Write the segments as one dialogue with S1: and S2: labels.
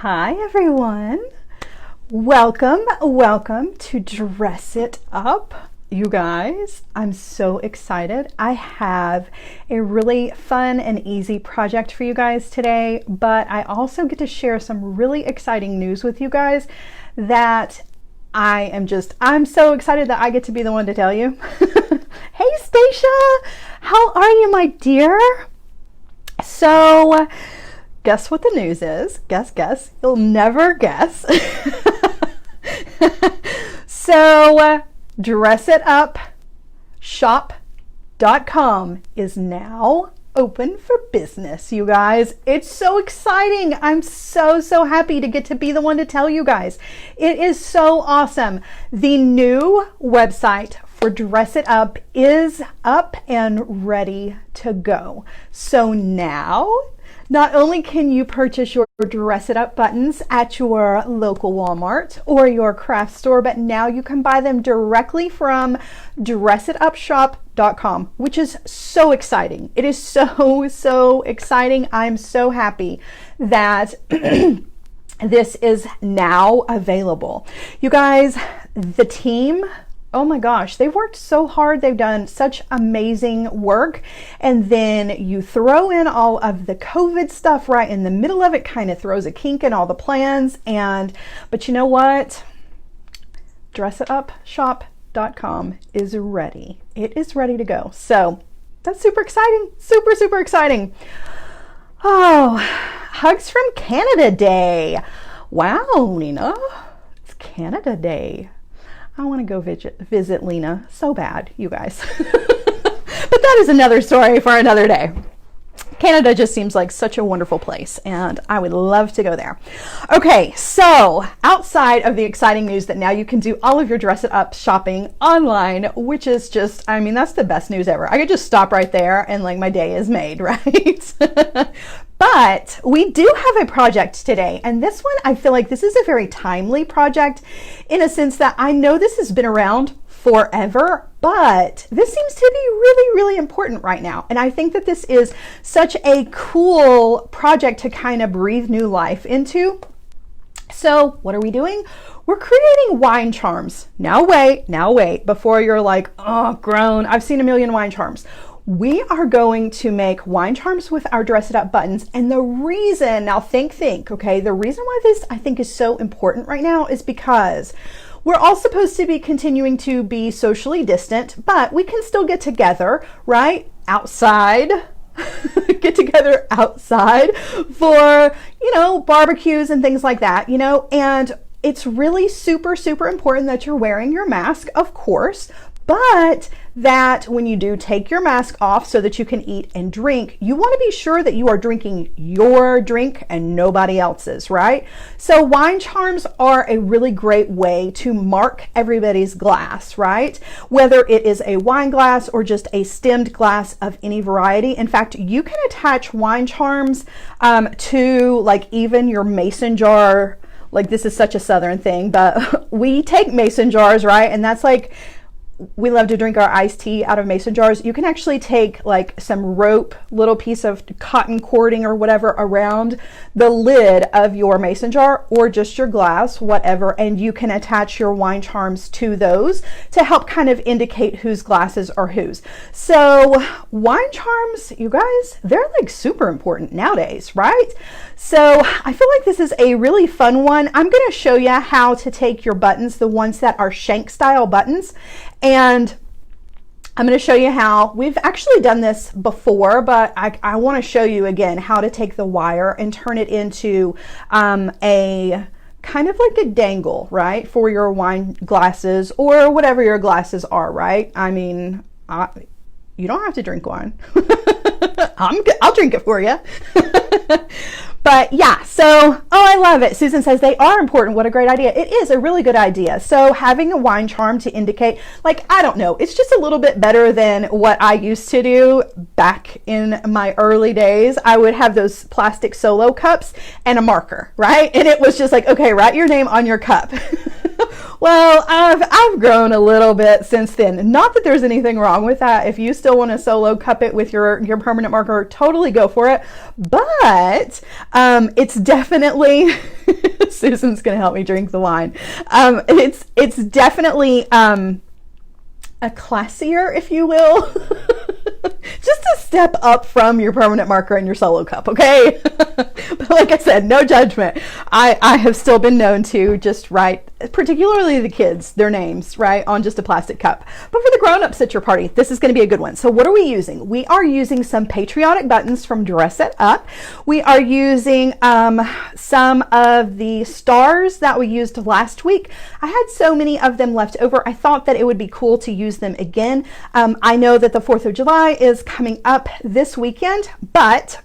S1: Hi everyone. Welcome to Dress It Up. You guys, I'm so excited. I have a really fun and easy project for you guys today, but I also get to share some really exciting news with you guys that I'm so excited that I get to be the one to tell you. Hey Stacia, how are you, my dear? So, guess what the news is? Guess. You'll never guess. So, DressItUpShop.com is now open for business, you guys. It's so exciting. I'm so happy to get to be the one to tell you guys. It is so awesome. The new website for Dress It Up is up and ready to go. So now, not only can you purchase your Dress It Up buttons at your local Walmart or your craft store, but now you can buy them directly from DressItUpShop.com, which is so exciting. It is so exciting. I'm so happy that this is now available. You guys, the team, oh my gosh, they've worked so hard. They've done such amazing work. And then you throw in all of the COVID stuff right in the middle of it, kind of throws a kink in all the plans. But you know what? DressItUpShop.com is ready. It is ready to go. So that's super exciting. Super exciting. Oh, hugs from Canada Day. Wow, Nina, it's Canada Day. I want to go visit Lena so bad, you guys. But that is another story for another day. Canada just seems like such a wonderful place, and I would love to go there. Okay, so outside of the exciting news that now you can do all of your Dress It Up shopping online, which is just, I mean, that's the best news ever. I could just stop right there and like my day is made, right? But we do have a project today, and this one, I feel like this is a very timely project in a sense that I know this has been around forever, but this seems to be really important right now. And I think that this is such a cool project to kind of breathe new life into. So what are we doing? We're creating wine charms. Now wait, before you're like, oh, grown, I've seen a million wine charms. We are going to make wine charms with our Dress It Up buttons. And the reason, now think, okay, the reason why this I think is so important right now is because we're all supposed to be continuing to be socially distant, but we can still get together, right? Outside. Get together outside for, barbecues and things like that, and it's really super important that you're wearing your mask, of course, but that when you do take your mask off so that you can eat and drink, you want to be sure that you are drinking your drink and nobody else's, right? So wine charms are a really great way to mark everybody's glass, right? Whether it is a wine glass or just a stemmed glass of any variety. In fact, you can attach wine charms to like even your mason jar. Like, this is such a Southern thing, but we take mason jars, right? And that's like, we love to drink our iced tea out of mason jars. You can actually take like some rope, little piece of cotton cording or whatever around the lid of your mason jar or just your glass, whatever, and you can attach your wine charms to those to help kind of indicate whose glasses are whose. So wine charms, you guys, they're like super important nowadays, right? So I feel like this is a really fun one. I'm going to show you how to take your buttons, the ones that are shank style buttons, and I'm going to show you how. We've actually done this before, but I want to show you again how to take the wire and turn it into a kind of like a dangle, right, for your wine glasses or whatever your glasses are, right? I mean, you don't have to drink wine. I'll drink it for you. But yeah, so, oh, I love it. Susan says they are important. What a great idea. It is a really good idea. So having a wine charm to indicate, like, I don't know, it's just a little bit better than what I used to do back in my early days. I would have those plastic Solo cups and a marker, right? And it was just like, okay, write your name on your cup. Well, I've grown a little bit since then. Not that there's anything wrong with that. If you still want to solo cup it with your permanent marker, totally go for it. But it's definitely Susan's gonna help me drink the wine. It's definitely a classier, if you will. Just a step up from your permanent marker and your solo cup, okay? But like I said, no judgment. I have still been known to just write, particularly the kids, their names, right, on just a plastic cup. But for the grown-ups at your party, this is going to be a good one. So what are we using? We are using some patriotic buttons from Dress It Up. We are using some of the stars that we used last week. I had so many of them left over. I thought that it would be cool to use them again. I know that the 4th of July is coming up this weekend, but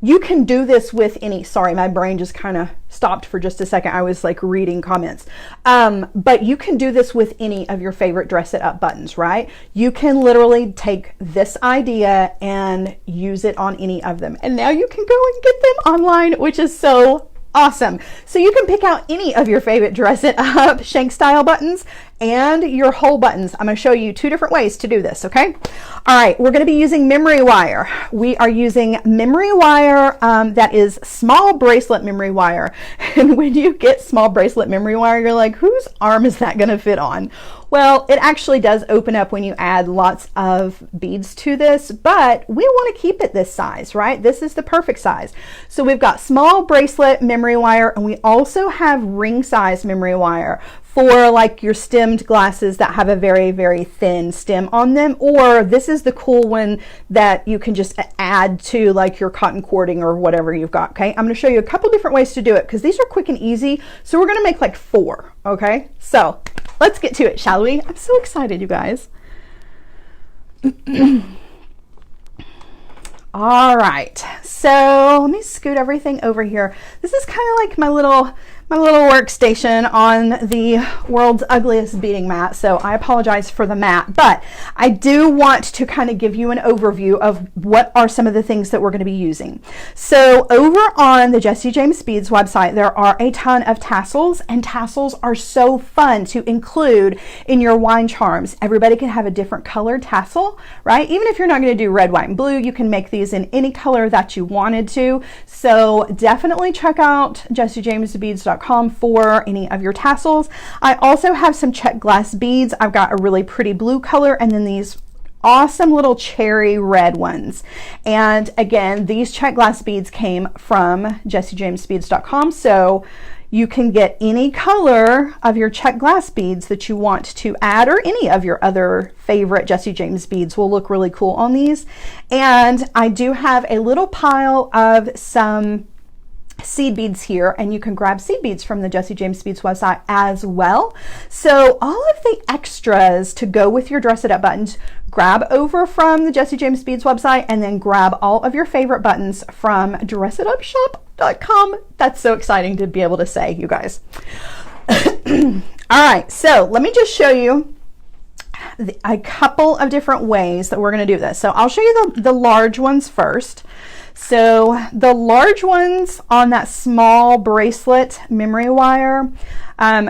S1: you can do this with any, sorry, my brain just kind of stopped for just a second. I was like reading comments. But you can do this with any of your favorite Dress It Up buttons, right? You can literally take this idea and use it on any of them. And now you can go and get them online, which is so awesome. So you can pick out any of your favorite Dress It Up shank style buttons and your whole buttons. I'm going to show you 2 different ways to do this, okay? All right, we're going to be using memory wire. We are using memory wire that is small bracelet memory wire. And when you get small bracelet memory wire, you're like, whose arm is that going to fit on? Well, it actually does open up when you add lots of beads to this, but we want to keep it this size, right? This is the perfect size. So we've got small bracelet memory wire, and we also have ring size memory wire for like your stemmed glasses that have a very, very thin stem on them, or this is the cool one that you can just add to like your cotton cording or whatever you've got, okay? I'm gonna show you a couple different ways to do it because these are quick and easy. So we're gonna make like 4, okay? So let's get to it, shall we? I'm so excited, you guys. All right, so let me scoot everything over here. This is kind of like my little workstation on the world's ugliest beading mat, so I apologize for the mat, but I do want to kind of give you an overview of what are some of the things that we're going to be using. So over on the Jessie James Beads website, there are a ton of tassels, and tassels are so fun to include in your wine charms. Everybody can have a different colored tassel, right? Even if you're not going to do red, white, and blue, you can make these in any color that you wanted to. So definitely check out jessiejamesbeads.com for any of your tassels. I also have some check glass beads. I've got a really pretty blue color and then these awesome little cherry red ones. And again, these check glass beads came from jessiejamesbeads.com, so you can get any color of your check glass beads that you want to add, or any of your other favorite Jessie James beads will look really cool on these. And I do have a little pile of some seed beads here, and you can grab seed beads from the Jessie James Beads website as well. So all of the extras to go with your Dress It Up buttons, grab over from the Jessie James Beads website, and then grab all of your favorite buttons from dressitupshop.com. That's so exciting to be able to say, you guys. All right, so let me just show you a couple of different ways that we're going to do this. So I'll show you the large ones first. So the large ones on that small bracelet memory wire,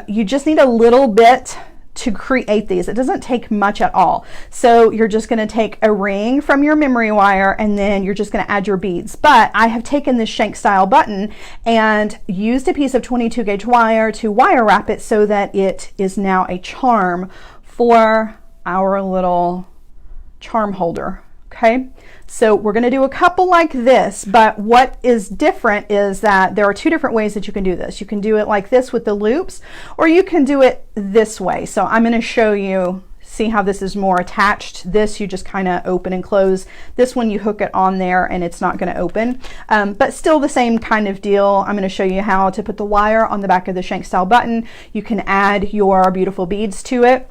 S1: you just need a little bit to create these. It doesn't take much at all. So you're just going to take a ring from your memory wire, and then you're just going to add your beads. But I have taken this shank style button and used a piece of 22 gauge wire to wire wrap it so that it is now a charm for our little charm holder. Okay, so we're going to do a couple like this, but what is different is that there are 2 different ways that you can do this. You can do it like this with the loops, or you can do it this way. So I'm going to show you, see how this is more attached. This you just kind of open and close. This one you hook it on there and it's not going to open, but still the same kind of deal. I'm going to show you how to put the wire on the back of the shank style button. You can add your beautiful beads to it.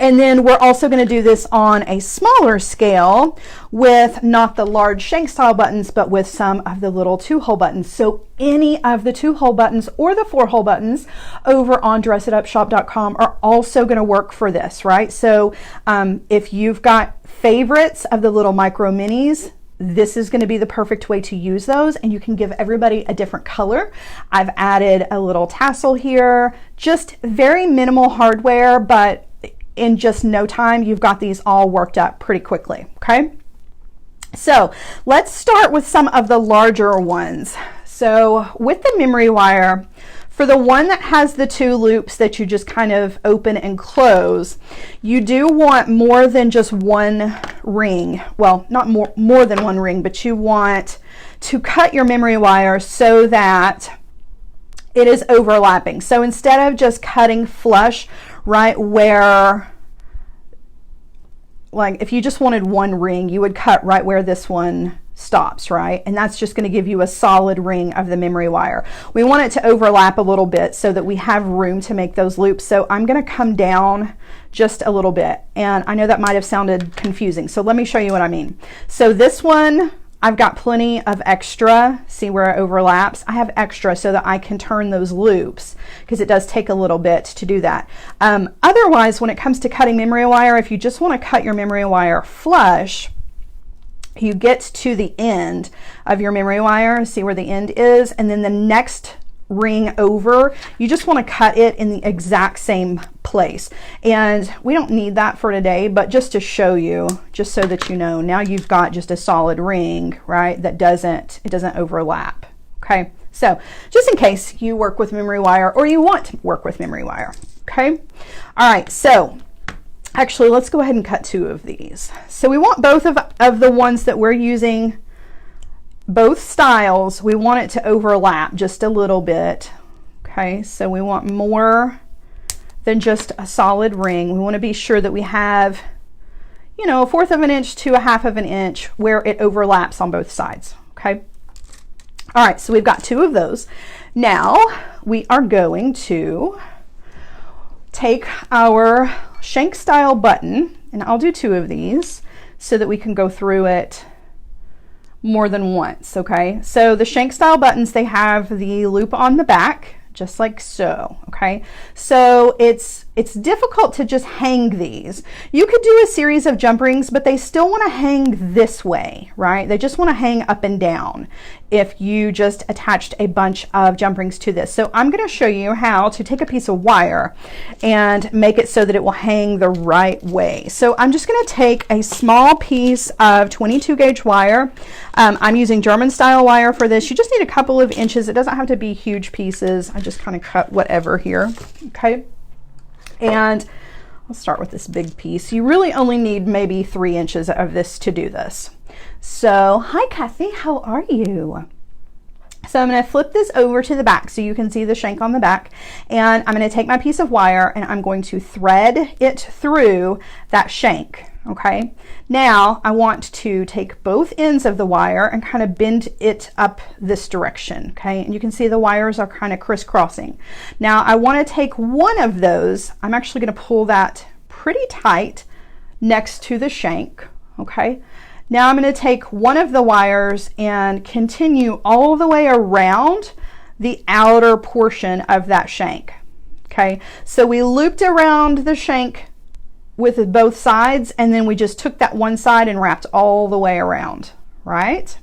S1: And then we're also going to do this on a smaller scale with not the large shank style buttons, but with some of the little 2-hole buttons. So any of the 2-hole buttons or the 4-hole buttons over on dressitupshop.com are also going to work for this, right? So if you've got favorites of the little micro minis, this is going to be the perfect way to use those, and you can give everybody a different color. I've added a little tassel here, just very minimal hardware, but in just no time, you've got these all worked up pretty quickly, okay? So let's start with some of the larger ones. So with the memory wire, for the one that has the 2 loops that you just kind of open and close, you do want more than just one ring. Well, not more than one ring, but you want to cut your memory wire so that it is overlapping. So instead of just cutting flush right where, like if you just wanted one ring, you would cut right where this one stops, right? And that's just going to give you a solid ring of the memory wire. We want it to overlap a little bit so that we have room to make those loops. So I'm going to come down just a little bit, and I know that might have sounded confusing, so let me show you what I mean. So this one, I've got plenty of extra. See where it overlaps? I have extra so that I can turn those loops, because it does take a little bit to do that. Otherwise, when it comes to cutting memory wire, if you just want to cut your memory wire flush, you get to the end of your memory wire, see where the end is, and then the next ring over, you just want to cut it in the exact same place. And we don't need that for today, but just to show you, just so that you know, now you've got just a solid ring, right, that doesn't overlap. Okay, so just in case you work with memory wire or you want to work with memory wire. Okay, all right, so actually, let's go ahead and cut 2 of these. So we want both of the ones that we're using, both styles, we want it to overlap just a little bit. Okay, so we want more than just a solid ring. We want to be sure that we have, you know, 1/4 of an inch to 1/2 of an inch where it overlaps on both sides. Okay, all right, so we've got 2 of those. Now we are going to take our shank style button, and I'll do 2 of these so that we can go through it more than once. Okay, so the shank style buttons, they have the loop on the back, just like so. Okay, so it's difficult to just hang these. You could do a series of jump rings, but they still want to hang this way, right? They just want to hang up and down if you just attached a bunch of jump rings to this. So I'm going to show you how to take a piece of wire and make it so that it will hang the right way. So I'm just going to take a small piece of 22 gauge wire. I'm using German style wire for this. You just need a couple of inches. It doesn't have to be huge pieces. I just kind of cut whatever here. Okay, and I'll start with this big piece. You really only need maybe 3 inches of this to do this. So, hi Kathy, how are you? So I'm going to flip this over to the back so you can see the shank on the back, and I'm going to take my piece of wire and I'm going to thread it through that shank. Okay, now I want to take both ends of the wire and kind of bend it up this direction. Okay, and you can see the wires are kind of crisscrossing. Now I want to take one of those. I'm actually going to pull that pretty tight next to the shank. Okay, now I'm going to take one of the wires and continue all the way around the outer portion of that shank. Okay, so we looped around the shank with both sides, and then we just took that one side and wrapped all the way around, right?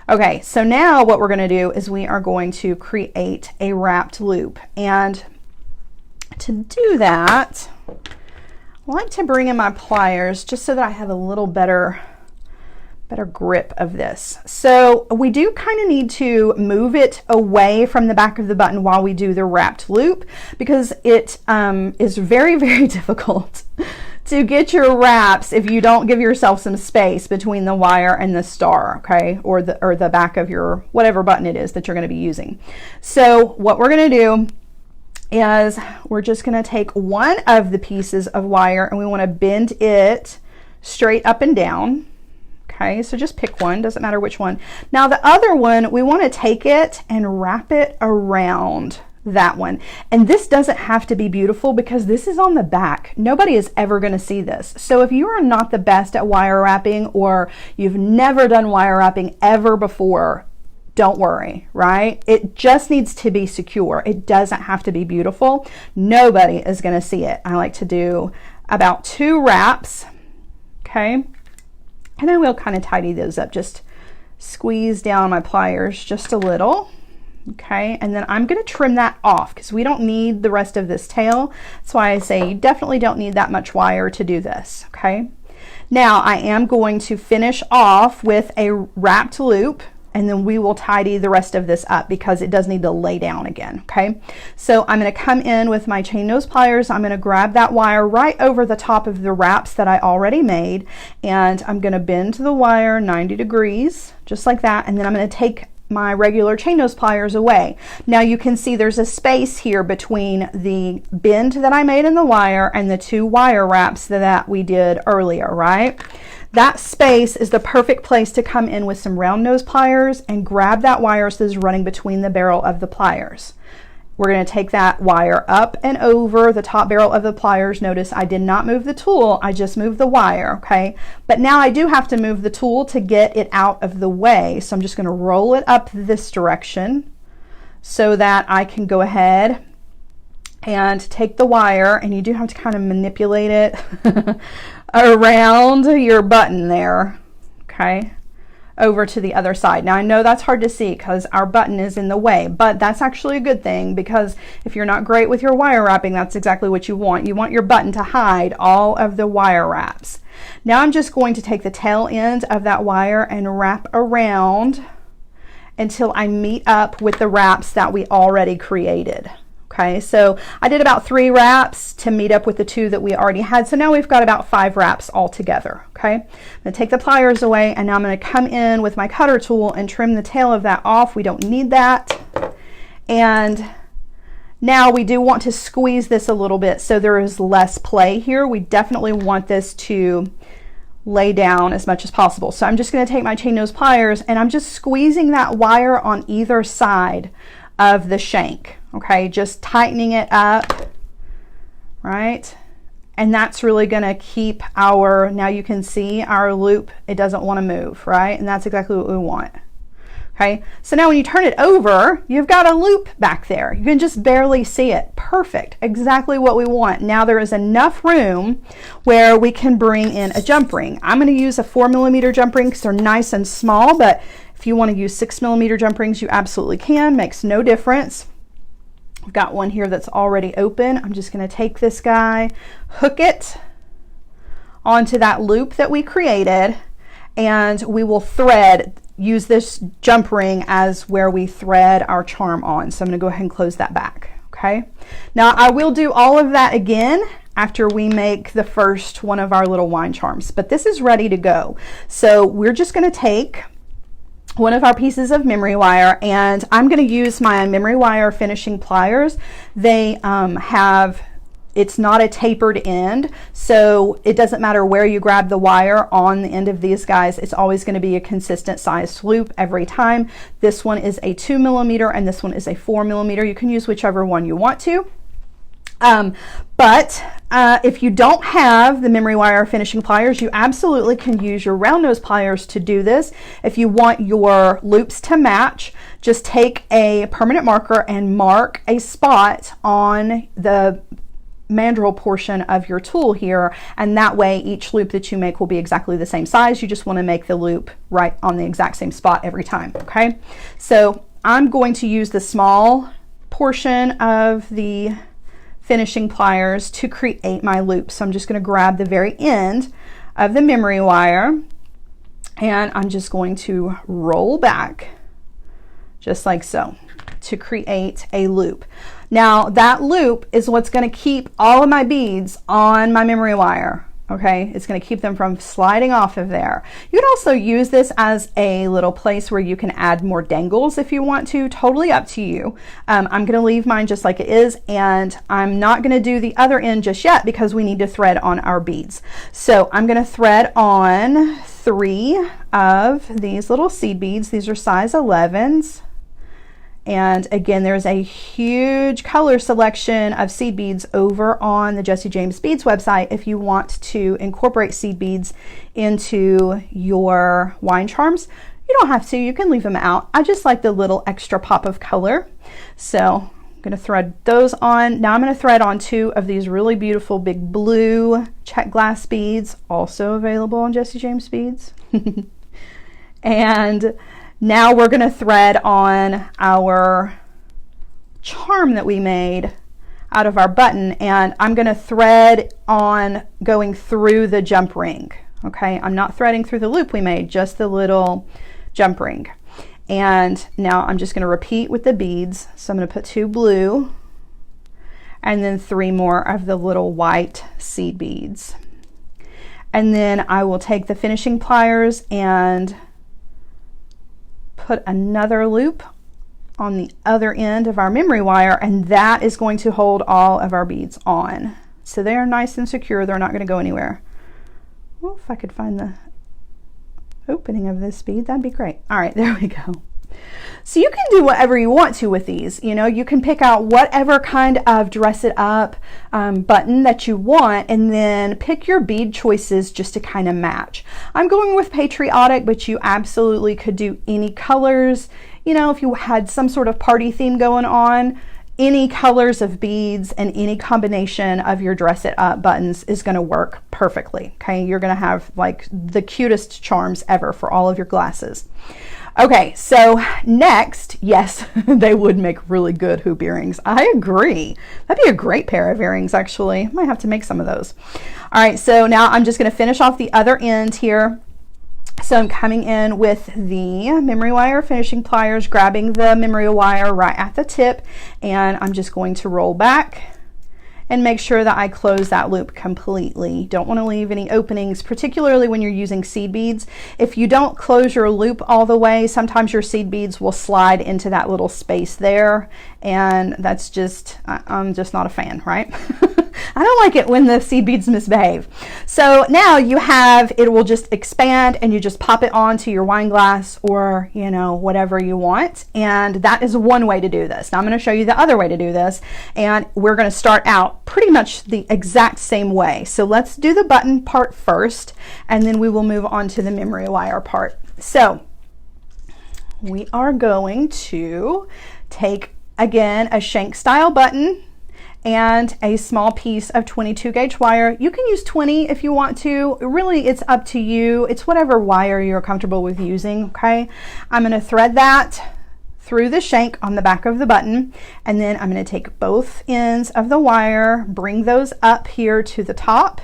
S1: Okay, so now what we're going to do is we are going to create a wrapped loop, and to do that, I like to bring in my pliers just so that I have a little better grip of this. So we do kind of need to move it away from the back of the button while we do the wrapped loop, because it is very, very difficult to get your wraps if you don't give yourself some space between the wire and the star, okay, or the back of your whatever button it is that you're going to be using. So what we're going to do is we're just going to take one of the pieces of wire and we want to bend it straight up and down. Okay, so just pick one, doesn't matter which one. Now the other one, we want to take it and wrap it around that one. And this doesn't have to be beautiful because this is on the back. Nobody is ever going to see this. So if you are not the best at wire wrapping, or you've never done wire wrapping ever before, don't worry, right? It just needs to be secure. It doesn't have to be beautiful. Nobody is going to see it. I like to do about 2 wraps, okay? And I will kind of tidy those up, just squeeze down my pliers just a little. Okay, and then I'm going to trim that off because we don't need the rest of this tail. That's why I say you definitely don't need that much wire to do this. Okay, now I am going to finish off with a wrapped loop, and then we will tidy the rest of this up because it does need to lay down again. Okay, so I'm going to come in with my chain nose pliers. I'm going to grab that wire right over the top of the wraps that I already made, and I'm going to bend the wire 90 degrees just like that, and then I'm going to take my regular chain nose pliers away. Now you can see there's a space here between the bend that I made in the wire and the two wire wraps that we did earlier, right? That space is the perfect place to come in with some round nose pliers and grab that wire that is running between the barrel of the pliers. We're going to take that wire up and over the top barrel of the pliers. Notice I did not move the tool, I just moved the wire, okay? But now I do have to move the tool to get it out of the way. So I'm just going to roll it up this direction so that I can go ahead and take the wire, and you do have to kind of manipulate it around your button there, okay? Over to the other side. Now I know that's hard to see because our button is in the way, but that's actually a good thing, because if you're not great with your wire wrapping, that's exactly what you want. You want your button to hide all of the wire wraps. Now I'm just going to take the tail end of that wire and wrap around until I meet up with the wraps that we already created. Okay, so I did about 3 wraps to meet up with the 2 that we already had. So now we've got about 5 wraps all together. Okay, I'm going to take the pliers away, and now I'm going to come in with my cutter tool and trim the tail of that off. We don't need that. And now we do want to squeeze this a little bit so there is less play here. We definitely want this to lay down as much as possible. So I'm just going to take my chain nose pliers and I'm just squeezing that wire on either side of the shank. Okay, just tightening it up, right? And that's really going to keep our, now you can see our loop, it doesn't want to move, right? And that's exactly what we want. Okay, so now when you turn it over, you've got a loop back there. You can just barely see it. Perfect, exactly what we want. Now there is enough room where we can bring in a jump ring. I'm going to use a 4mm jump ring because they're nice and small, but if you want to use 6mm jump rings, you absolutely can. Makes no difference. I've got one here that's already open. I'm just going to take this guy, hook it onto that loop that we created, and we will thread, use this jump ring as where we thread our charm on. So I'm going to go ahead and close that back. Okay, now I will do all of that again after we make the first one of our little wine charms, but this is ready to go. So we're just going to take one of our pieces of memory wire, and I'm going to use my memory wire finishing pliers. They it's not a tapered end, so it doesn't matter where you grab the wire on the end of these guys, it's always going to be a consistent sized loop every time. This one is a 2mm and this one is a 4mm. You can use whichever one you want to. But if you don't have the memory wire finishing pliers, you absolutely can use your round nose pliers to do this. If you want your loops to match, just take a permanent marker and mark a spot on the mandrel portion of your tool here, and that way each loop that you make will be exactly the same size. You just want to make the loop right on the exact same spot every time. Okay, so I'm going to use the small portion of the finishing pliers to create my loop. So I'm just going to grab the very end of the memory wire and I'm just going to roll back just like so to create a loop. Now that loop is what's going to keep all of my beads on my memory wire. Okay, it's going to keep them from sliding off of there. You can also use this as a little place where you can add more dangles if you want to, totally up to you. I'm going to leave mine just like it is, and I'm not going to do the other end just yet because we need to thread on our beads. So I'm going to thread on 3 of these little seed beads. These are size 11s. And again, there's a huge color selection of seed beads over on the Jessie James Beads website if you want to incorporate seed beads into your wine charms. You don't have to, you can leave them out. I just like the little extra pop of color. So going to thread those on. Now I'm going to thread on 2 of these really beautiful big blue check glass beads, also available on Jesse James Beads. And now we're going to thread on our charm that we made out of our button, and I'm going to thread on going through the jump ring. Okay, I'm not threading through the loop we made, just the little jump ring. And now I'm just going to repeat with the beads. So I'm going to put 2 blue and then 3 more of the little white seed beads. And then I will take the finishing pliers and put another loop on the other end of our memory wire, and that is going to hold all of our beads on. So they are nice and secure. They're not going to go anywhere. Well, if I could find the opening of this bead, that'd be great. All right, there we go. So you can do whatever you want to with these. You know, you can pick out whatever kind of dress it up button that you want, and then pick your bead choices just to kind of match. I'm going with Patriotic, but you absolutely could do any colors. You know, if you had some sort of party theme going on, any colors of beads and any combination of your dress it up buttons is going to work perfectly. Okay, you're going to have like the cutest charms ever for all of your glasses. Okay, so next, yes, they would make really good hoop earrings. I agree. That'd be a great pair of earrings, actually. Might have to make some of those. All right, so now I'm just going to finish off the other end here. So I'm coming in with the memory wire finishing pliers, grabbing the memory wire right at the tip, and I'm just going to roll back and make sure that I close that loop completely. Don't want to leave any openings, particularly when you're using seed beads. If you don't close your loop all the way, sometimes your seed beads will slide into that little space there, and that's just, I'm just not a fan, right? I don't like it when the seed beads misbehave. So now you have, it will just expand and you just pop it onto your wine glass or, you know, whatever you want. And that is one way to do this. Now I'm going to show you the other way to do this, and we're going to start out pretty much the exact same way. So let's do the button part first, and then we will move on to the memory wire part. So we are going to take, again, a shank style button and a small piece of 22 gauge wire. You can use 20 if you want to. Really, it's up to you. It's whatever wire you're comfortable with using, okay? I'm going to thread that through the shank on the back of the button, and then I'm going to take both ends of the wire, bring those up here to the top.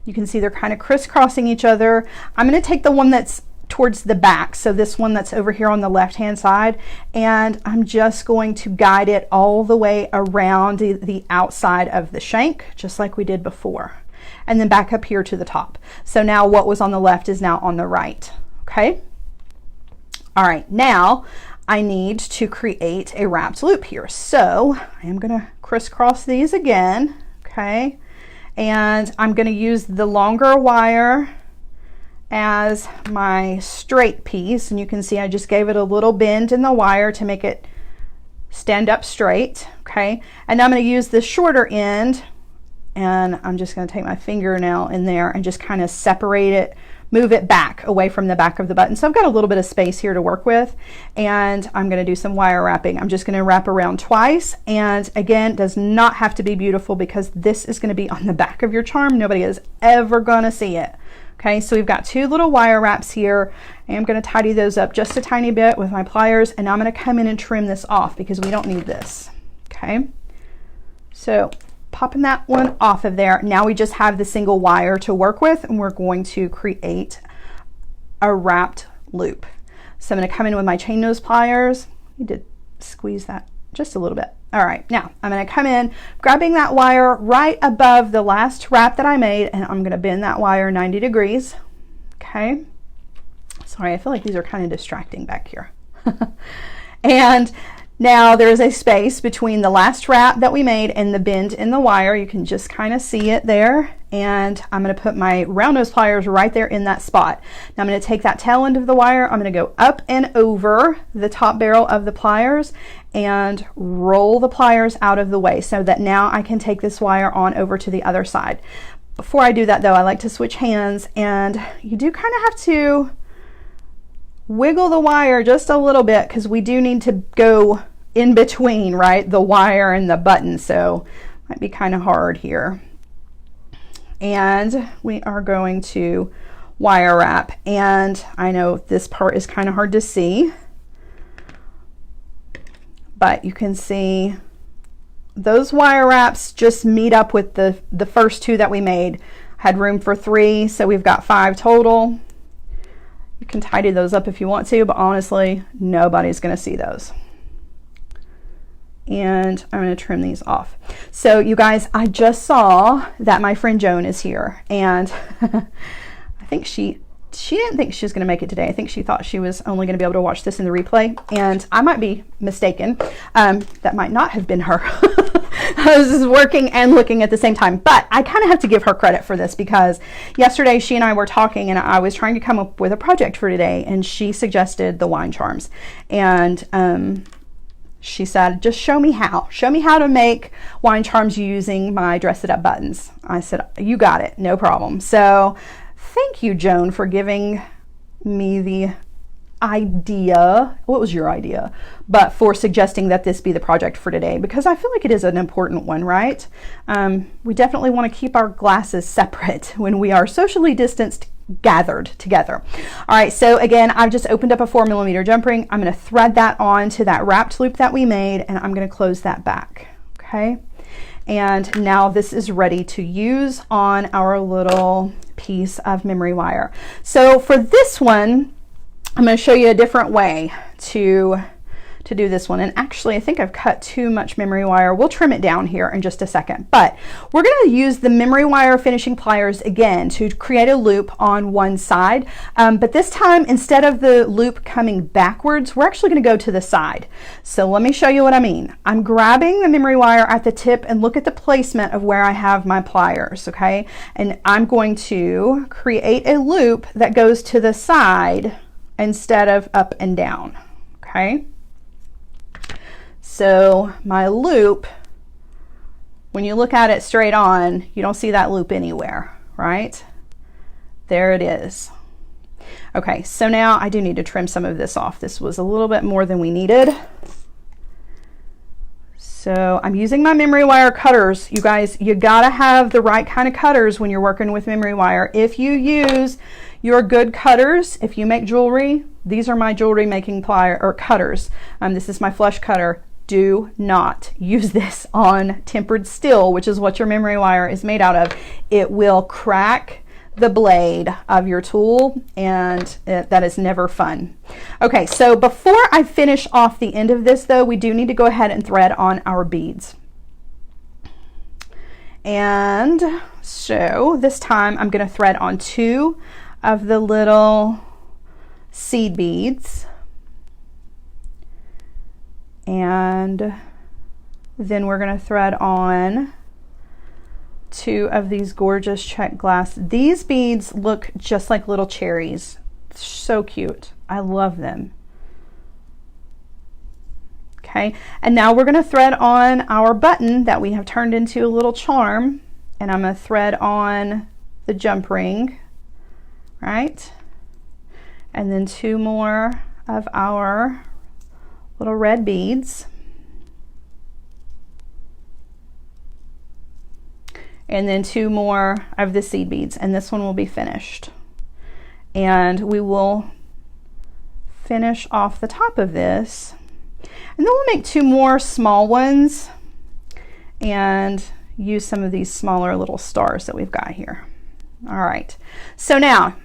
S1: You can see they're kind of crisscrossing each other. I'm going to take the one that's towards the back, so this one that's over here on the left hand side, and I'm just going to guide it all the way around the outside of the shank, just like we did before, and then back up here to the top. So now what was on the left is now on the right. Okay, all right, now I need to create a wrapped loop here, so I am going to crisscross these again. Okay, and I'm going to use the longer wire as my straight piece, and you can see I just gave it a little bend in the wire to make it stand up straight. Okay, and now I'm going to use the shorter end, and I'm just going to take my fingernail in there and just kind of separate it, move it back away from the back of the button. So I've got a little bit of space here to work with, and I'm going to do some wire wrapping. I'm just going to wrap around twice, and again, it does not have to be beautiful because this is going to be on the back of your charm. Nobody is ever going to see it. Okay, so we've got 2 little wire wraps here. I am going to tidy those up just a tiny bit with my pliers, and now I'm going to come in and trim this off because we don't need this. Okay, so popping that one off of there. Now we just have the single wire to work with, and we're going to create a wrapped loop. So I'm going to come in with my chain nose pliers. You did squeeze that just a little bit. All right, now I'm going to come in, grabbing that wire right above the last wrap that I made, and I'm going to bend that wire 90 degrees. Okay, sorry, I feel like these are kind of distracting back here. And now there's a space between the last wrap that we made and the bend in the wire. You can just kind of see it there. And I'm going to put my round nose pliers right there in that spot. Now I'm going to take that tail end of the wire, I'm going to go up and over the top barrel of the pliers and roll the pliers out of the way so that now I can take this wire on over to the other side. Before I do that though, I like to switch hands, and you do kind of have to wiggle the wire just a little bit because we do need to go in between, right, the wire and the button, so might be kind of hard here. And we are going to wire wrap, and I know this part is kind of hard to see, but you can see those wire wraps just meet up with the first two that we made. Had room for 3, so we've got 5 total. You can tidy those up if you want to, but honestly, nobody's going to see those. And I'm going to trim these off. So you guys, I just saw that my friend Joan is here, and I think she didn't think she was going to make it today. I think she thought she was only going to be able to watch this in the replay, and I might be mistaken. That might not have been her. I was just working and looking at the same time, but I kind of have to give her credit for this, because yesterday she and I were talking, and I was trying to come up with a project for today, and she suggested the wine charms, and she said, just show me how to make wine charms using my Dress It Up buttons. I said, you got it, no problem. So thank you, Joan, for giving me the idea. What was your idea? But for suggesting that this be the project for today, because I feel like it is an important one, right? We definitely want to keep our glasses separate when we are socially distanced, gathered together. All right, so again, I've just opened up a 4mm jump ring. I'm going to thread that on to that wrapped loop that we made, and I'm going to close that back. Okay, and now this is ready to use on our little piece of memory wire. So for this one, I'm going to show you a different way to do this one. And actually, I think I've cut too much memory wire. We'll trim it down here in just a second. But we're going to use the memory wire finishing pliers again to create a loop on one side. But this time, instead of the loop coming backwards, we're actually going to go to the side. So let me show you what I mean. I'm grabbing the memory wire at the tip, and look at the placement of where I have my pliers, okay? And I'm going to create a loop that goes to the side instead of up and down, okay? So my loop, when you look at it straight on, you don't see that loop anywhere, right? There it is. Okay, so now I do need to trim some of this off. This was a little bit more than we needed. So I'm using my memory wire cutters. You guys, you gotta have the right kind of cutters when you're working with memory wire. If you use your good cutters, if you make jewelry, these are my jewelry making plier or cutters. This is my flush cutter. Do not use this on tempered steel, which is what your memory wire is made out of. It will crack the blade of your tool, and that is never fun. Okay, so before I finish off the end of this though, we do need to go ahead and thread on our beads. And so this time I'm going to thread on 2 of the little seed beads, and then we're going to thread on 2 of these gorgeous check glass. These beads look just like little cherries. So cute. I love them. Okay, and now we're going to thread on our button that we have turned into a little charm, and I'm going to thread on the jump ring, right? And then 2 more of our little red beads. And then 2 more of the seed beads, and this one will be finished. And we will finish off the top of this. And then we'll make 2 more small ones and use some of these smaller little stars that we've got here. All right, so now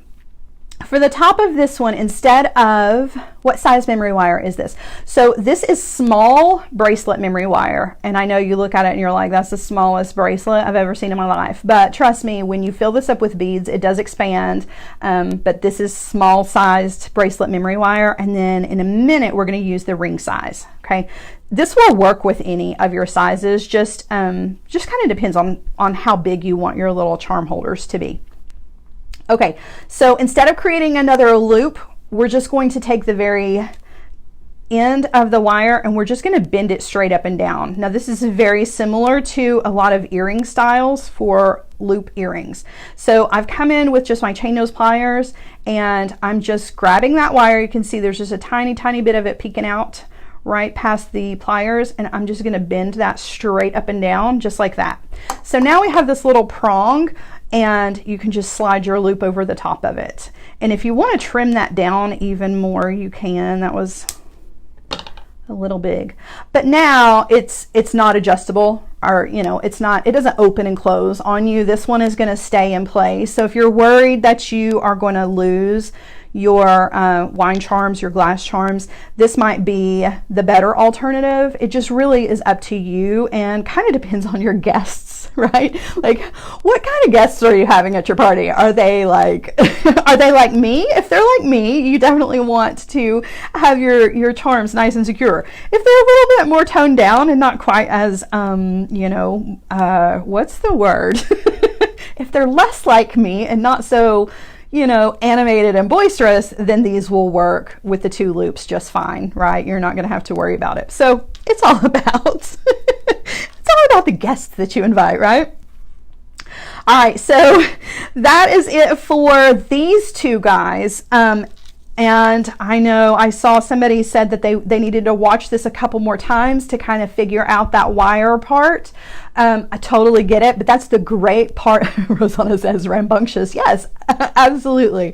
S1: for the top of this one, instead of, what size memory wire is this? So this is small bracelet memory wire, and I know you look at it and you're like, that's the smallest bracelet I've ever seen in my life, but trust me, when you fill this up with beads, it does expand. But this is small sized bracelet memory wire, and then in a minute we're going to use the ring size. Okay, this will work with any of your sizes, just kind of depends on how big you want your little charm holders to be. Okay, so instead of creating another loop, we're just going to take the very end of the wire and we're just going to bend it straight up and down. Now this is very similar to a lot of earring styles for loop earrings. So I've come in with just my chain nose pliers, and I'm just grabbing that wire. You can see there's just a tiny bit of it peeking out right past the pliers, and I'm just going to bend that straight up and down just like that. So now we have this little prong, and you can just slide your loop over the top of it. And if you want to trim that down even more, you can. That was a little big, but now it's not adjustable, or you know, it doesn't open and close on you. This one is going to stay in place. So if you're worried that you are going to lose your wine charms, your glass charms, this might be the better alternative. It just really is up to you, and kind of depends on your guests, right? Like, what kind of guests are you having at your party? Are they like are they like me? If they're like me, you definitely want to have your charms nice and secure. If they're a little bit more toned down and not quite as you know, what's the word? If they're less like me and not so, you know, animated and boisterous, then these will work with the 2 loops just fine, right? You're not going to have to worry about it. So it's all about it's all about the guests that you invite, right? All right, so that is it for these 2 guys. And I know I saw somebody said that they needed to watch this a couple more times to kind of figure out that wire part. I totally get it, but that's the great part. Rosanna says rambunctious. Yes, absolutely.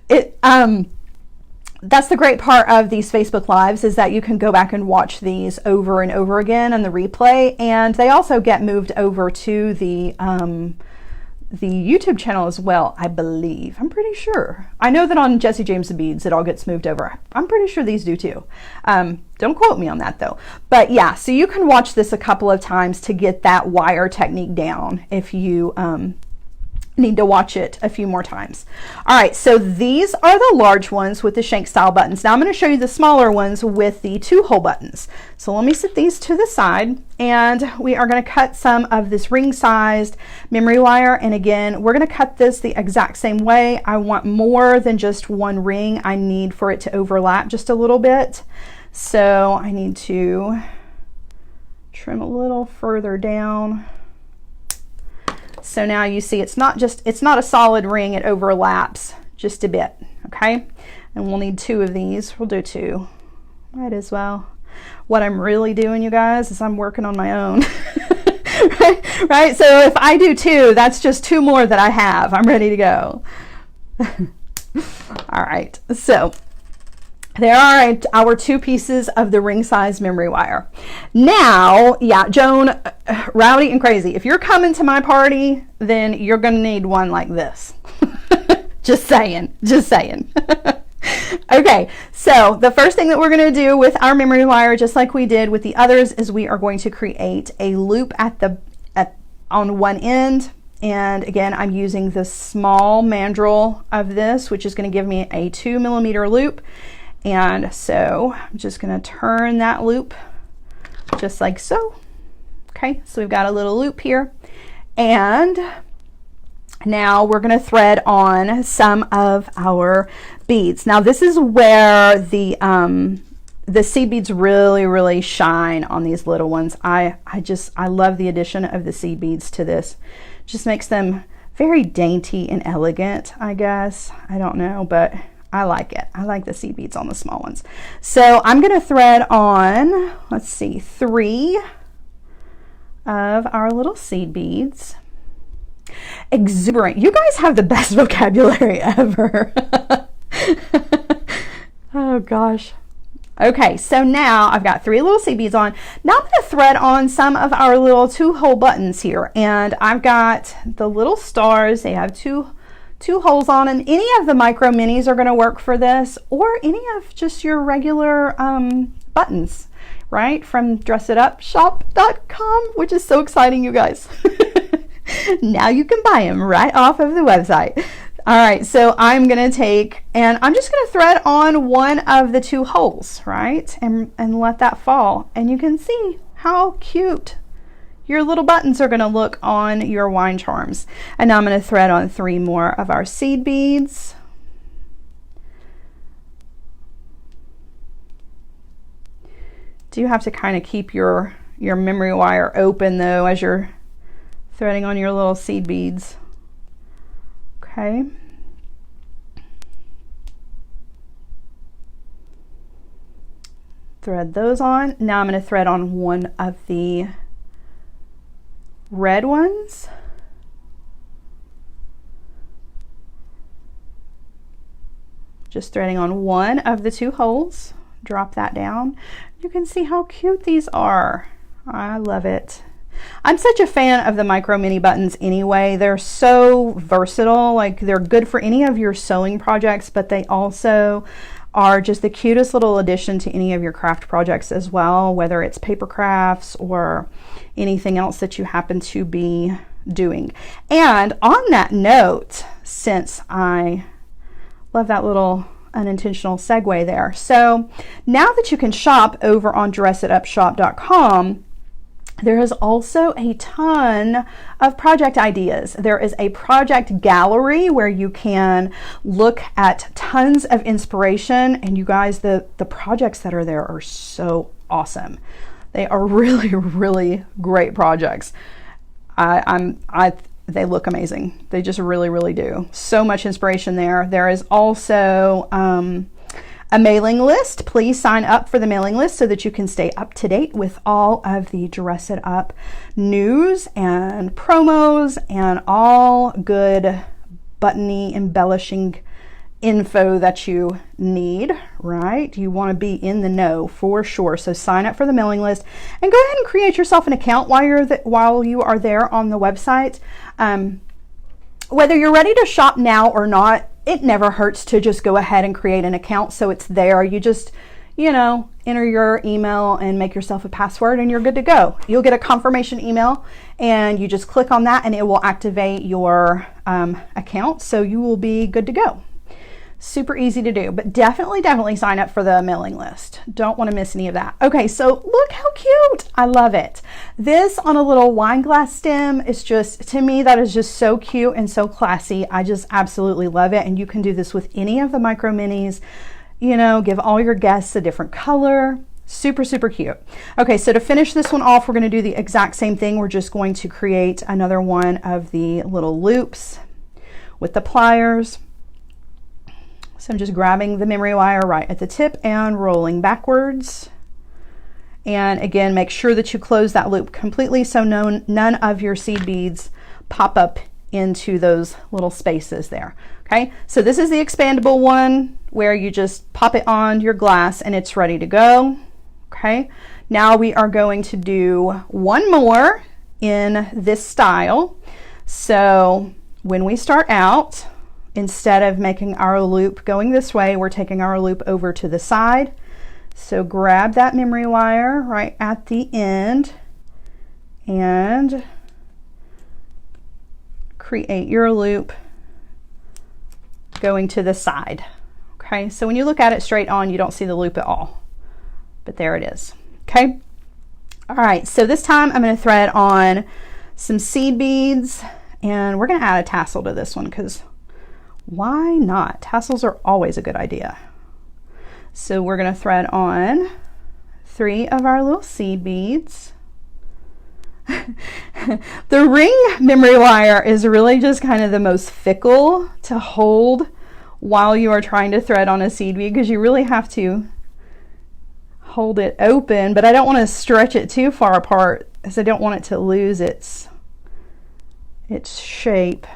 S1: That's the great part of these Facebook Lives, is that you can go back and watch these over and over again on the replay, and they also get moved over to the YouTube channel as well, I believe. I'm pretty sure. I know that on Jesse James and Beads it all gets moved over. I'm pretty sure these do too. Don't quote me on that though. But yeah, so you can watch this a couple of times to get that wire technique down if you need to watch it a few more times. All right, so these are the large ones with the shank style buttons. Now I'm going to show you the smaller ones with the 2-hole buttons. So let me set these to the side, and we are going to cut some of this ring-sized memory wire. And again, we're going to cut this the exact same way. I want more than just 1 ring. I need for it to overlap just a little bit. So I need to trim a little further down. So now you see it's not a solid ring, it overlaps just a bit, okay? And we'll need 2 of these. We'll do 2. Might as well. What I'm really doing, you guys, is I'm working on my own. right? So if I do 2, that's just 2 more that I have. I'm ready to go. All right, so there are our 2 pieces of the ring size memory wire. Now, yeah, Joan, rowdy and crazy. If you're coming to my party, then you're going to need one like this. Just saying, just saying. Okay, so the first thing that we're going to do with our memory wire, just like we did with the others, is we are going to create a loop on one end. And again, I'm using the small mandrel of this, which is going to give me a 2mm loop. And so I'm just going to turn that loop just like so. Okay, so we've got a little loop here. And now we're going to thread on some of our beads. Now this is where the seed beads really shine on these little ones. I love the addition of the seed beads to this. Just makes them very dainty and elegant, I guess. I don't know, but I like it. I like the seed beads on the small ones. So I'm going to thread on, let's see, 3 of our little seed beads. Exuberant. You guys have the best vocabulary ever. Oh gosh. Okay, so now I've got 3 little seed beads on. Now I'm going to thread on some of our little 2-hole buttons here. And I've got the little stars. They have two holes on them. Any of the micro minis are going to work for this, or any of just your regular buttons, right? From dressidupshop.com, which is so exciting, you guys. Now you can buy them right off of the website. All right, so I'm going to take, and I'm just going to thread on one of the 2 holes, right? And let that fall. And you can see how cute your little buttons are going to look on your wine charms. And now I'm going to thread on 3 more of our seed beads. Do have to kind of keep your memory wire open though as you're threading on your little seed beads. Okay. Thread those on. Now I'm going to thread on one of the red ones. Just threading on one of the two holes. Drop that down. You can see how cute these are. I love it. I'm such a fan of the micro mini buttons anyway. They're so versatile. Like, they're good for any of your sewing projects, but they also are just the cutest little addition to any of your craft projects as well, whether it's paper crafts or anything else that you happen to be doing. And on that note, since I love that little unintentional segue there. So now that you can shop over on dresitupshop.com, there is also a ton of project ideas. There is a project gallery where you can look at tons of inspiration, and you guys, the projects that are there are so awesome. They are really, really great projects. They look amazing. They just really, really do. So much inspiration there. There is also a mailing list. Please sign up for the mailing list so that you can stay up to date with all of the Dress It Up news and promos and all good buttony embellishing info that you need, right? You want to be in the know for sure. So sign up for the mailing list and go ahead and create yourself an account while you are there on the website. Whether you're ready to shop now or not, it never hurts to just go ahead and create an account so it's there. You just, enter your email and make yourself a password and you're good to go. You'll get a confirmation email and you just click on that and it will activate your account, so you will be good to go. Super easy to do, but definitely sign up for the mailing list. Don't want to miss any of that. Okay, so look how cute. I love it. This on a little wine glass stem is just, to me, that is just so cute and so classy. I just absolutely love it. And you can do this with any of the micro minis. Give all your guests a different color. Super, super cute. Okay, so to finish this one off, we're going to do the exact same thing. We're just going to create another one of the little loops with the pliers. So I'm just grabbing the memory wire right at the tip and rolling backwards. And again, make sure that you close that loop completely so none of your seed beads pop up into those little spaces there. Okay, so this is the expandable one where you just pop it on your glass and it's ready to go. Okay, now we are going to do one more in this style. So when we start out, instead of making our loop going this way, we're taking our loop over to the side. So grab that memory wire right at the end and create your loop going to the side. Okay, so when you look at it straight on, you don't see the loop at all, but there it is. Okay, all right, so this time I'm going to thread on some seed beads, and we're going to add a tassel to this one because why not? Tassels are always a good idea. So we're going to thread on 3 of our little seed beads. The ring memory wire is really just kind of the most fickle to hold while you are trying to thread on a seed bead, because you really have to hold it open, but I don't want to stretch it too far apart because I don't want it to lose its shape.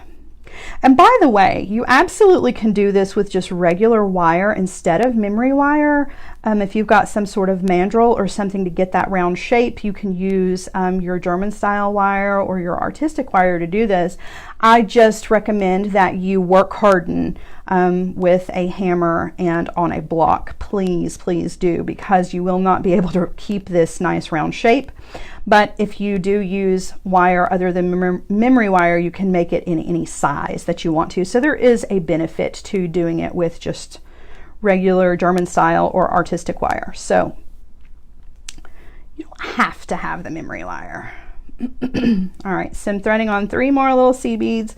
S1: And by the way, you absolutely can do this with just regular wire instead of memory wire. If you've got some sort of mandrel or something to get that round shape, you can use your German style wire or your artistic wire to do this. I just recommend that you work harden with a hammer and on a block. Please, please do, because you will not be able to keep this nice round shape. But if you do use wire other than memory wire, you can make it in any size that you want to. So there is a benefit to doing it with just regular German style or artistic wire. So you don't have to have the memory wire. All right, so I'm threading on 3 more little seed beads.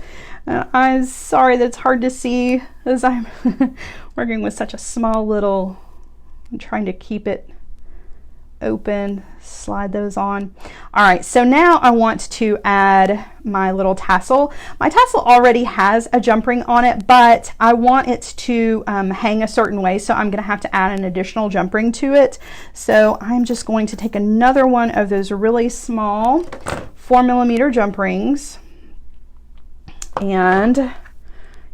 S1: I'm sorry that's hard to see as I'm working with such a small little, I'm trying to keep it open, slide those on. All right, so now I want to add my little tassel. My tassel already has a jump ring on it, but I want it to hang a certain way, so I'm going to have to add an additional jump ring to it. So I'm just going to take another one of those really small 4mm jump rings and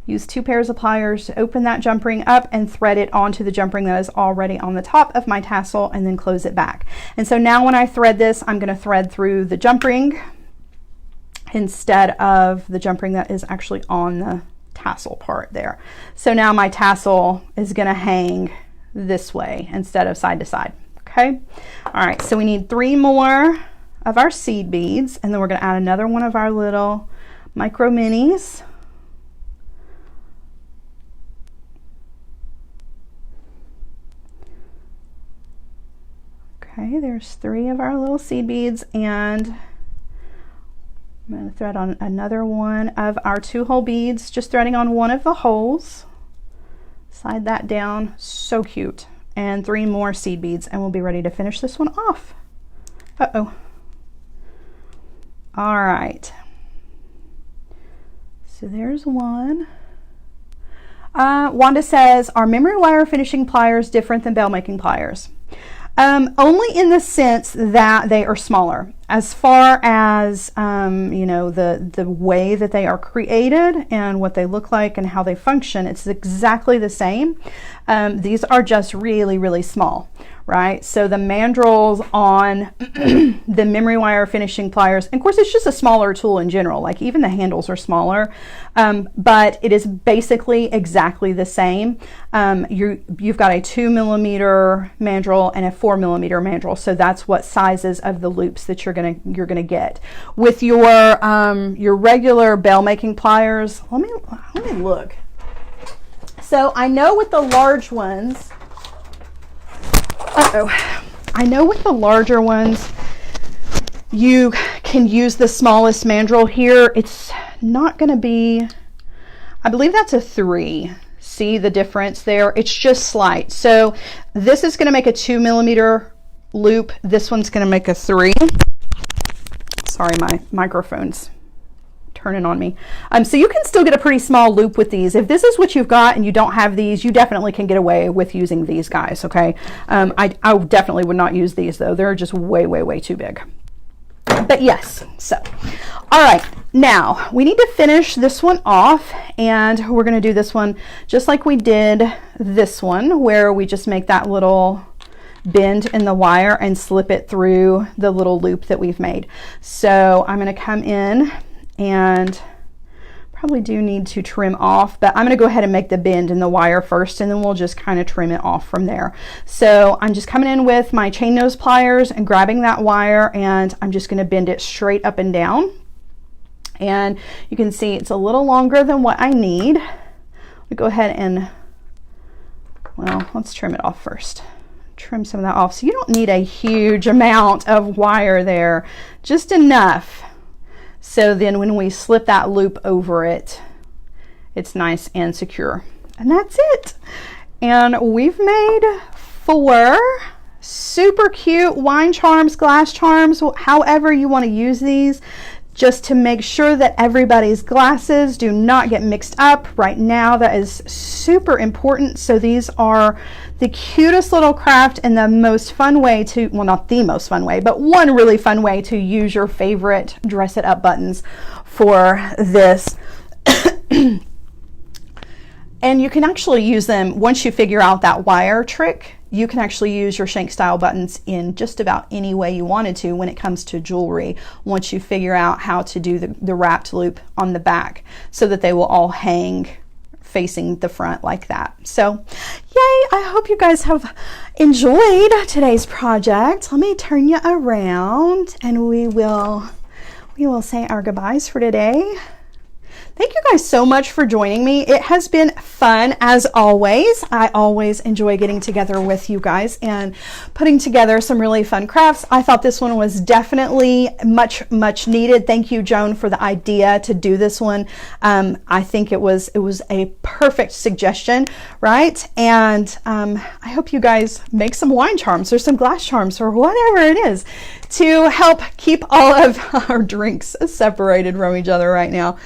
S1: use 2 pairs of pliers to open that jump ring up and thread it onto the jump ring that is already on the top of my tassel, and then close it back. And so now when I thread this, I'm going to thread through the jump ring instead of the jump ring that is actually on the tassel part there. So now my tassel is going to hang this way instead of side to side. Okay. All right. So we need 3 more of our seed beads, and then we're going to add another one of our little micro minis. Okay, there's 3 of our little seed beads, and I'm going to thread on another one of our 2-hole beads, just threading on one of the holes. Slide that down, so cute. And 3 more seed beads, and we'll be ready to finish this one off. Uh-oh. All right. So there's one. Wanda says, are memory wire finishing pliers different than bell making pliers? Only in the sense that they are smaller. As far as you know, the way that they are created and what they look like and how they function, it's exactly the same. These are just really, really small, right? So the mandrels on the memory wire finishing pliers, and of course it's just a smaller tool in general, like even the handles are smaller, but it is basically exactly the same. You've got a 2mm mandrel and a 4mm mandrel, so that's what sizes of the loops that you're gonna get. With your regular bell making pliers, let me look. So I know with the large ones, I know with the larger ones, you can use the smallest mandrel here. It's not going to be, I believe that's a 3. See the difference there? It's just slight. So this is going to make a 2mm loop. This one's going to make a 3. Sorry, my microphone's turning on me. So you can still get a pretty small loop with these. If this is what you've got and you don't have these, you definitely can get away with using these guys, okay? I definitely would not use these though. They're just way, way, way too big. But yes, so, all right, now we need to finish this one off, and we're gonna do this one just like we did this one, where we just make that little bend in the wire and slip it through the little loop that we've made. So I'm gonna come in, and probably do need to trim off, but I'm going to go ahead and make the bend in the wire first, and then we'll just kind of trim it off from there. So I'm just coming in with my chain nose pliers and grabbing that wire, and I'm just going to bend it straight up and down. And you can see it's a little longer than what I need. We'll go ahead and, well, let's trim it off first. Trim some of that off. So you don't need a huge amount of wire there, just enough. So then when we slip that loop over it, it's nice and secure. And that's it. And we've made 4 super cute wine charms, glass charms, however you want to use these, just to make sure that everybody's glasses do not get mixed up. Right now, that is super important. So these are the cutest little craft and the most fun way to, well, not the most fun way, but one really fun way to use your favorite dress it up buttons for this. And you can actually use them, once you figure out that wire trick, you can actually use your shank style buttons in just about any way you wanted to when it comes to jewelry, once you figure out how to do the wrapped loop on the back so that they will all hang facing the front like that. So yay, I hope you guys have enjoyed today's project. Let me turn you around and we will say our goodbyes for today. Thank you guys so much for joining me. It has been fun as always. I always enjoy getting together with you guys and putting together some really fun crafts. I thought this one was definitely much needed. Thank you, Joan, for the idea to do this one. I think it was a perfect suggestion, right? And I hope you guys make some wine charms or some glass charms or whatever it is to help keep all of our drinks separated from each other right now.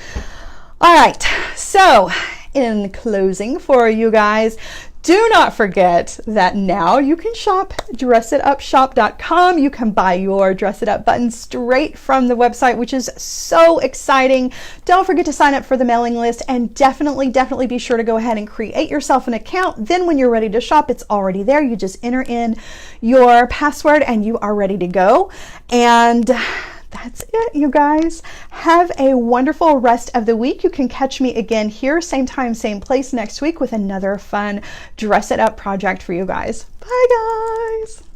S1: All right, so in closing for you guys, do not forget that now you can shop dressitupshop.com. You can buy your Dress It Up button straight from the website, which is so exciting. Don't forget to sign up for the mailing list, and definitely be sure to go ahead and create yourself an account. Then when you're ready to shop, it's already there. You just enter in your password and you are ready to go. And that's it, you guys. Have a wonderful rest of the week. You can catch me again here, same time, same place next week with another fun Dress It Up project for you guys. Bye, guys.